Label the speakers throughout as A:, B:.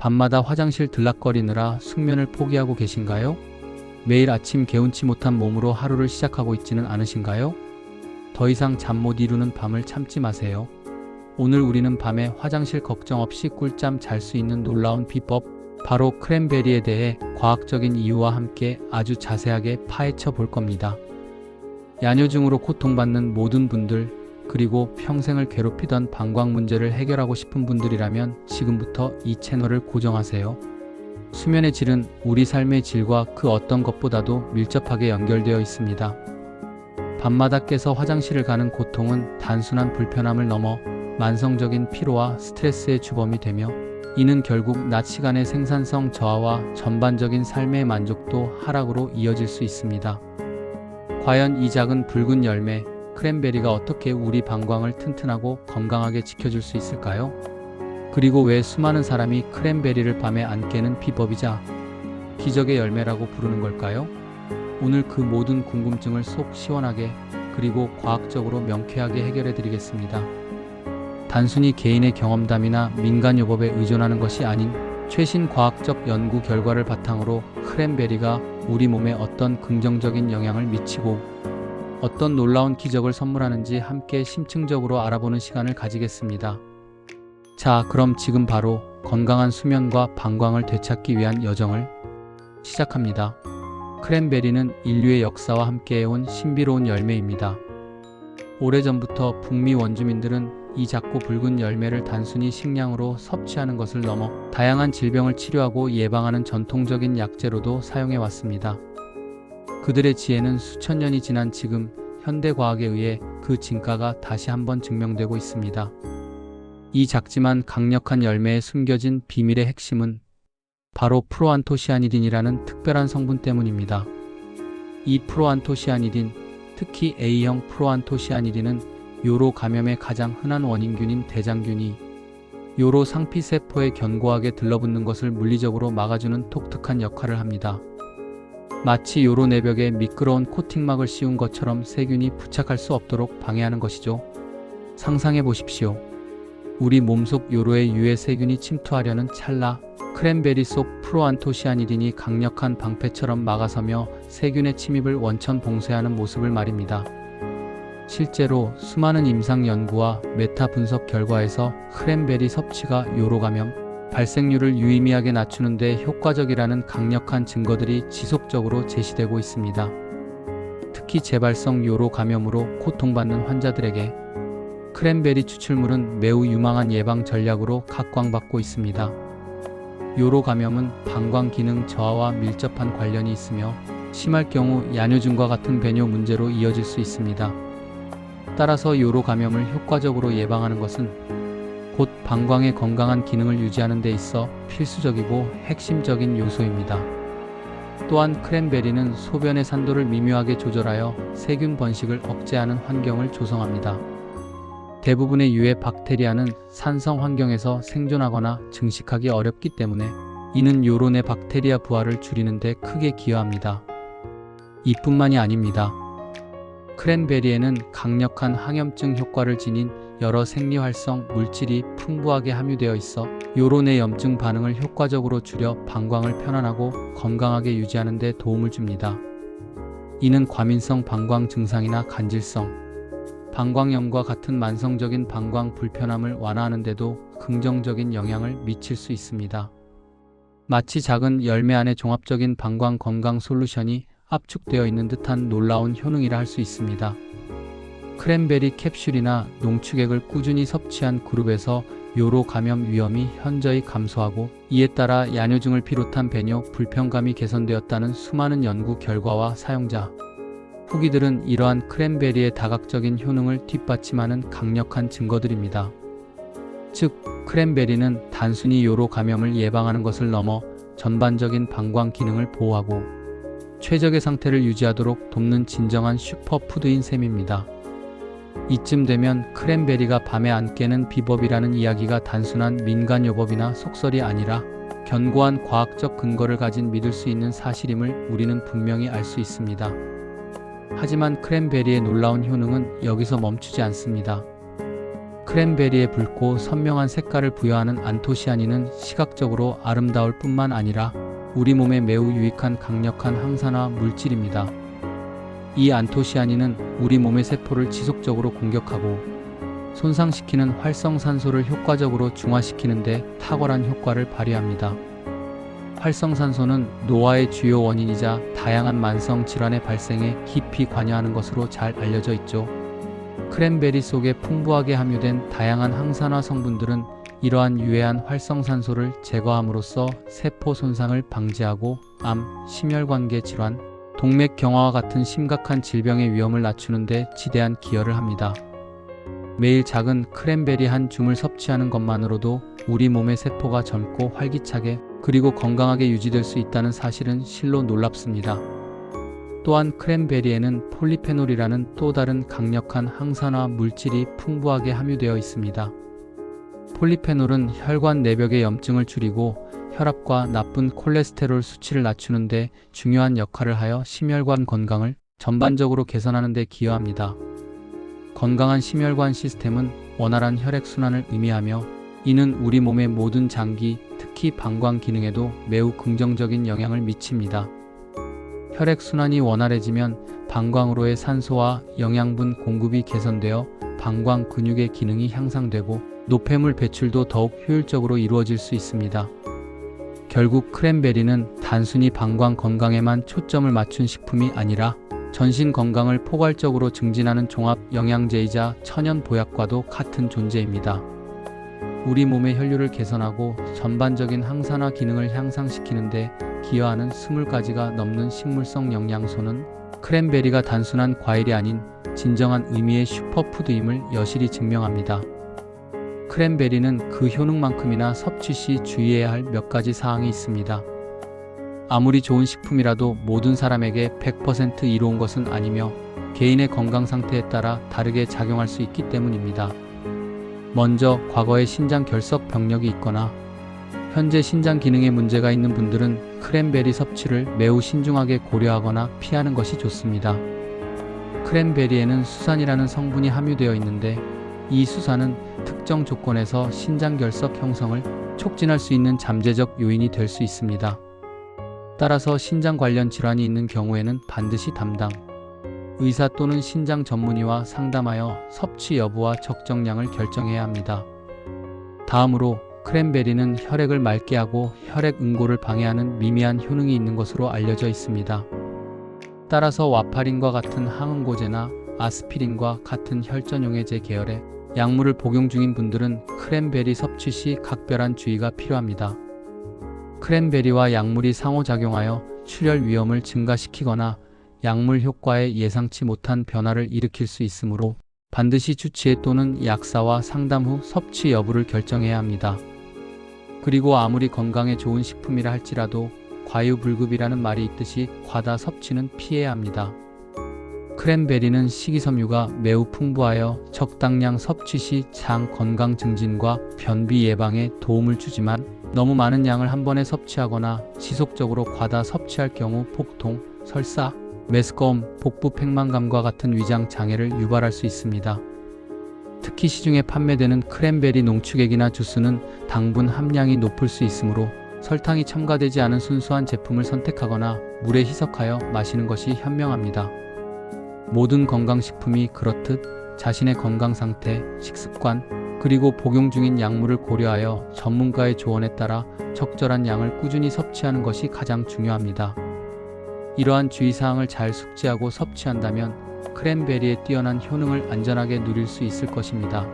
A: 밤마다 화장실 들락거리느라 숙면을 포기하고 계신가요? 매일 아침 개운치 못한 몸으로 하루를 시작하고 있지는 않으신가요? 더 이상 잠 못 이루는 밤을 참지 마세요. 오늘 우리는 밤에 화장실 걱정 없이 꿀잠 잘 수 있는 놀라운 비법, 바로 크랜베리에 대해 과학적인 이유와 함께 아주 자세하게 파헤쳐 볼 겁니다. 야뇨증으로 고통받는 모든 분들, 그리고 평생을 괴롭히던 방광 문제를 해결하고 싶은 분들이라면 지금부터 이 채널을 고정하세요. 수면의 질은 우리 삶의 질과 그 어떤 것보다도 밀접하게 연결되어 있습니다. 밤마다 깨서 화장실을 가는 고통은 단순한 불편함을 넘어 만성적인 피로와 스트레스의 주범이 되며, 이는 결국 낮 시간의 생산성 저하와 전반적인 삶의 만족도 하락으로 이어질 수 있습니다. 과연 이 작은 붉은 열매, 크랜베리가 어떻게 우리 방광을 튼튼하고 건강하게 지켜줄 수 있을까요? 그리고 왜 수많은 사람이 크랜베리를 밤에 안 깨는 비법이자 기적의 열매라고 부르는 걸까요? 오늘 그 모든 궁금증을 속 시원하게, 그리고 과학적으로 명쾌하게 해결해 드리겠습니다. 단순히 개인의 경험담이나 민간요법에 의존하는 것이 아닌 최신 과학적 연구 결과를 바탕으로 크랜베리가 우리 몸에 어떤 긍정적인 영향을 미치고 어떤 놀라운 기적을 선물하는지 함께 심층적으로 알아보는 시간을 가지겠습니다. 자, 그럼 지금 바로 건강한 수면과 방광을 되찾기 위한 여정을 시작합니다. 크랜베리는 인류의 역사와 함께해온 신비로운 열매입니다. 오래전부터 북미 원주민들은 이 작고 붉은 열매를 단순히 식량으로 섭취하는 것을 넘어 다양한 질병을 치료하고 예방하는 전통적인 약재로도 사용해 왔습니다. 그들의 지혜는 수천 년이 지난 지금 현대 과학에 의해 그 진가가 다시 한번 증명되고 있습니다. 이 작지만 강력한 열매에 숨겨진 비밀의 핵심은 바로 프로안토시아니딘이라는 특별한 성분 때문입니다. 이 프로안토시아니딘, 특히 A형 프로안토시아니딘은 요로 감염의 가장 흔한 원인균인 대장균이 요로 상피세포에 견고하게 들러붙는 것을 물리적으로 막아주는 독특한 역할을 합니다. 마치 요로 내벽에 미끄러운 코팅막을 씌운 것처럼 세균이 부착할 수 없도록 방해하는 것이죠. 상상해 보십시오. 우리 몸속 요로에 유해 세균이 침투하려는 찰나, 크랜베리 속 프로안토시아니딘이 강력한 방패처럼 막아서며 세균의 침입을 원천 봉쇄하는 모습을 말입니다. 실제로 수많은 임상 연구와 메타 분석 결과에서 크랜베리 섭취가 요로 감염 발생률을 유의미하게 낮추는 데 효과적이라는 강력한 증거들이 지속적으로 제시되고 있습니다. 특히 재발성 요로 감염으로 고통받는 환자들에게 크랜베리 추출물은 매우 유망한 예방 전략으로 각광받고 있습니다. 요로 감염은 방광 기능 저하와 밀접한 관련이 있으며 심할 경우 야뇨증과 같은 배뇨 문제로 이어질 수 있습니다. 따라서 요로 감염을 효과적으로 예방하는 것은 곧 방광의 건강한 기능을 유지하는 데 있어 필수적이고 핵심적인 요소입니다. 또한 크랜베리는 소변의 산도를 미묘하게 조절하여 세균 번식을 억제하는 환경을 조성합니다. 대부분의 유해 박테리아는 산성 환경에서 생존하거나 증식하기 어렵기 때문에 이는 요로 내 박테리아 부활을 줄이는 데 크게 기여합니다. 이뿐만이 아닙니다. 크랜베리에는 강력한 항염증 효과를 지닌 여러 생리활성 물질이 풍부하게 함유되어 있어 요로 내 염증 반응을 효과적으로 줄여 방광을 편안하고 건강하게 유지하는 데 도움을 줍니다. 이는 과민성 방광 증상이나 간질성, 방광염과 같은 만성적인 방광 불편함을 완화하는 데도 긍정적인 영향을 미칠 수 있습니다. 마치 작은 열매 안에 종합적인 방광 건강 솔루션이 압축되어 있는 듯한 놀라운 효능이라 할 수 있습니다. 크랜베리 캡슐이나 농축액을 꾸준히 섭취한 그룹에서 요로 감염 위험이 현저히 감소하고, 이에 따라 야뇨증을 비롯한 배뇨, 불편감이 개선되었다는 수많은 연구 결과와 사용자 후기들은 이러한 크랜베리의 다각적인 효능을 뒷받침하는 강력한 증거들입니다. 즉, 크랜베리는 단순히 요로 감염을 예방하는 것을 넘어 전반적인 방광 기능을 보호하고 최적의 상태를 유지하도록 돕는 진정한 슈퍼푸드인 셈입니다. 이쯤 되면 크랜베리가 밤에 안 깨는 비법이라는 이야기가 단순한 민간요법이나 속설이 아니라 견고한 과학적 근거를 가진 믿을 수 있는 사실임을 우리는 분명히 알 수 있습니다. 하지만 크랜베리의 놀라운 효능은 여기서 멈추지 않습니다. 크랜베리의 붉고 선명한 색깔을 부여하는 안토시아닌은 시각적으로 아름다울 뿐만 아니라 우리 몸에 매우 유익한 강력한 항산화 물질입니다. 이 안토시아닌은 우리 몸의 세포를 지속적으로 공격하고 손상시키는 활성산소를 효과적으로 중화시키는 데 탁월한 효과를 발휘합니다. 활성산소는 노화의 주요 원인이자 다양한 만성 질환의 발생에 깊이 관여하는 것으로 잘 알려져 있죠. 크랜베리 속에 풍부하게 함유된 다양한 항산화 성분들은 이러한 유해한 활성산소를 제거함으로써 세포 손상을 방지하고 암, 심혈관계 질환, 동맥경화와 같은 심각한 질병의 위험을 낮추는 데 지대한 기여를 합니다. 매일 작은 크랜베리 한 줌을 섭취하는 것만으로도 우리 몸의 세포가 젊고 활기차게 그리고 건강하게 유지될 수 있다는 사실은 실로 놀랍습니다. 또한 크랜베리에는 폴리페놀이라는 또 다른 강력한 항산화 물질이 풍부하게 함유되어 있습니다. 폴리페놀은 혈관 내벽의 염증을 줄이고 혈압과 나쁜 콜레스테롤 수치를 낮추는 데 중요한 역할을 하여 심혈관 건강을 전반적으로 개선하는 데 기여합니다. 건강한 심혈관 시스템은 원활한 혈액순환을 의미하며 이는 우리 몸의 모든 장기, 특히 방광 기능에도 매우 긍정적인 영향을 미칩니다. 혈액순환이 원활해지면 방광으로의 산소와 영양분 공급이 개선되어 방광 근육의 기능이 향상되고 노폐물 배출도 더욱 효율적으로 이루어질 수 있습니다. 결국 크랜베리는 단순히 방광 건강에만 초점을 맞춘 식품이 아니라 전신 건강을 포괄적으로 증진하는 종합 영양제이자 천연 보약과도 같은 존재입니다. 우리 몸의 혈류를 개선하고 전반적인 항산화 기능을 향상시키는 데 기여하는 20가지가 넘는 식물성 영양소는 크랜베리가 단순한 과일이 아닌 진정한 의미의 슈퍼푸드임을 여실히 증명합니다. 크랜베리는 그 효능만큼이나 섭취 시 주의해야 할 몇 가지 사항이 있습니다. 아무리 좋은 식품이라도 모든 사람에게 100% 이로운 것은 아니며 개인의 건강 상태에 따라 다르게 작용할 수 있기 때문입니다. 먼저 과거에 신장 결석 병력이 있거나 현재 신장 기능에 문제가 있는 분들은 크랜베리 섭취를 매우 신중하게 고려하거나 피하는 것이 좋습니다. 크랜베리에는 수산이라는 성분이 함유되어 있는데 이 수산은 특정 조건에서 신장 결석 형성을 촉진할 수 있는 잠재적 요인이 될 수 있습니다. 따라서 신장 관련 질환이 있는 경우에는 반드시 담당 의사 또는 신장 전문의와 상담하여 섭취 여부와 적정량을 결정해야 합니다. 다음으로 크랜베리는 혈액을 맑게 하고 혈액 응고를 방해하는 미미한 효능이 있는 것으로 알려져 있습니다. 따라서 와파린과 같은 항응고제나 아스피린과 같은 혈전용해제 계열의 약물을 복용 중인 분들은 크랜베리 섭취 시 각별한 주의가 필요합니다. 크랜베리와 약물이 상호작용하여 출혈 위험을 증가시키거나 약물 효과에 예상치 못한 변화를 일으킬 수 있으므로 반드시 주치의 또는 약사와 상담 후 섭취 여부를 결정해야 합니다. 그리고 아무리 건강에 좋은 식품이라 할지라도 과유불급이라는 말이 있듯이 과다 섭취는 피해야 합니다. 크랜베리는 식이섬유가 매우 풍부하여 적당량 섭취 시 장 건강 증진과 변비 예방에 도움을 주지만 너무 많은 양을 한 번에 섭취하거나 지속적으로 과다 섭취할 경우 복통, 설사, 메스꺼움, 복부 팽만감과 같은 위장 장애를 유발할 수 있습니다. 특히 시중에 판매되는 크랜베리 농축액이나 주스는 당분 함량이 높을 수 있으므로 설탕이 첨가되지 않은 순수한 제품을 선택하거나 물에 희석하여 마시는 것이 현명합니다. 모든 건강식품이 그렇듯 자신의 건강 상태, 식습관, 그리고 복용 중인 약물을 고려하여 전문가의 조언에 따라 적절한 양을 꾸준히 섭취하는 것이 가장 중요합니다. 이러한 주의사항을 잘 숙지하고 섭취한다면 크랜베리의 뛰어난 효능을 안전하게 누릴 수 있을 것입니다.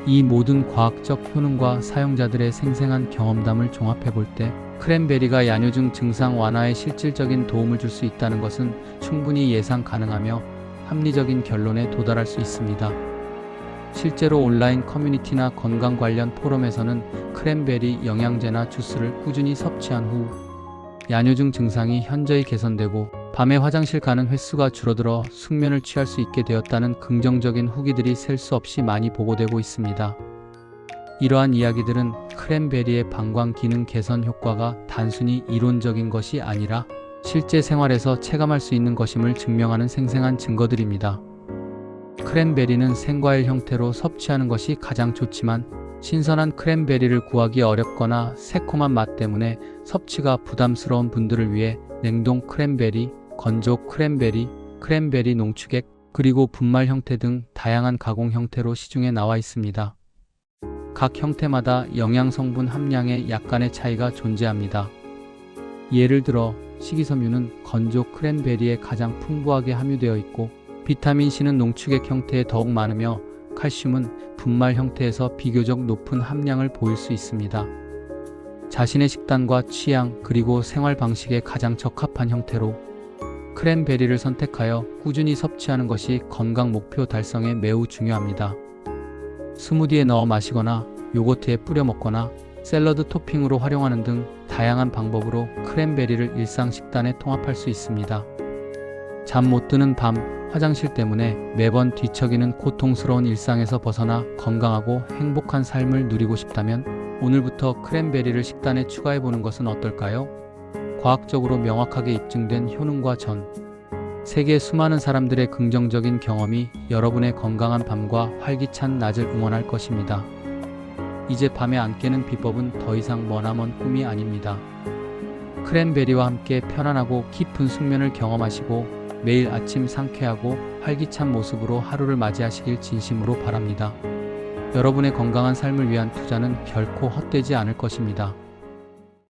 A: 이 모든 과학적 효능과 사용자들의 생생한 경험담을 종합해 볼 때 크랜베리가 야뇨증 증상 완화에 실질적인 도움을 줄 수 있다는 것은 충분히 예상 가능하며 합리적인 결론에 도달할 수 있습니다. 실제로 온라인 커뮤니티나 건강 관련 포럼에서는 크랜베리 영양제나 주스를 꾸준히 섭취한 후 야뇨증 증상이 현저히 개선되고 밤에 화장실 가는 횟수가 줄어들어 숙면을 취할 수 있게 되었다는 긍정적인 후기들이 셀 수 없이 많이 보고되고 있습니다. 이러한 이야기들은 크랜베리의 방광 기능 개선 효과가 단순히 이론적인 것이 아니라 실제 생활에서 체감할 수 있는 것임을 증명하는 생생한 증거들입니다. 크랜베리는 생과일 형태로 섭취하는 것이 가장 좋지만 신선한 크랜베리를 구하기 어렵거나 새콤한 맛 때문에 섭취가 부담스러운 분들을 위해 냉동 크랜베리, 건조 크랜베리, 크랜베리 농축액, 그리고 분말 형태 등 다양한 가공 형태로 시중에 나와 있습니다. 각 형태마다 영양 성분 함량에 약간의 차이가 존재합니다. 예를 들어 식이섬유는 건조 크랜베리에 가장 풍부하게 함유되어 있고 비타민C는 농축액 형태에 더욱 많으며 칼슘은 분말 형태에서 비교적 높은 함량을 보일 수 있습니다. 자신의 식단과 취향 그리고 생활 방식에 가장 적합한 형태로 크랜베리를 선택하여 꾸준히 섭취하는 것이 건강 목표 달성에 매우 중요합니다. 스무디에 넣어 마시거나 요거트에 뿌려 먹거나 샐러드 토핑으로 활용하는 등 다양한 방법으로 크랜베리를 일상 식단에 통합할 수 있습니다. 잠 못 드는 밤, 화장실 때문에 매번 뒤척이는 고통스러운 일상에서 벗어나 건강하고 행복한 삶을 누리고 싶다면 오늘부터 크랜베리를 식단에 추가해보는 것은 어떨까요? 과학적으로 명확하게 입증된 효능과 전 세계 수많은 사람들의 긍정적인 경험이 여러분의 건강한 밤과 활기찬 낮을 응원할 것입니다. 이제 밤에 안 깨는 비법은 더 이상 머나먼 꿈이 아닙니다. 크랜베리와 함께 편안하고 깊은 숙면을 경험하시고 매일 아침 상쾌하고 활기찬 모습으로 하루를 맞이하시길 진심으로 바랍니다. 여러분의 건강한 삶을 위한 투자는 결코 헛되지 않을 것입니다.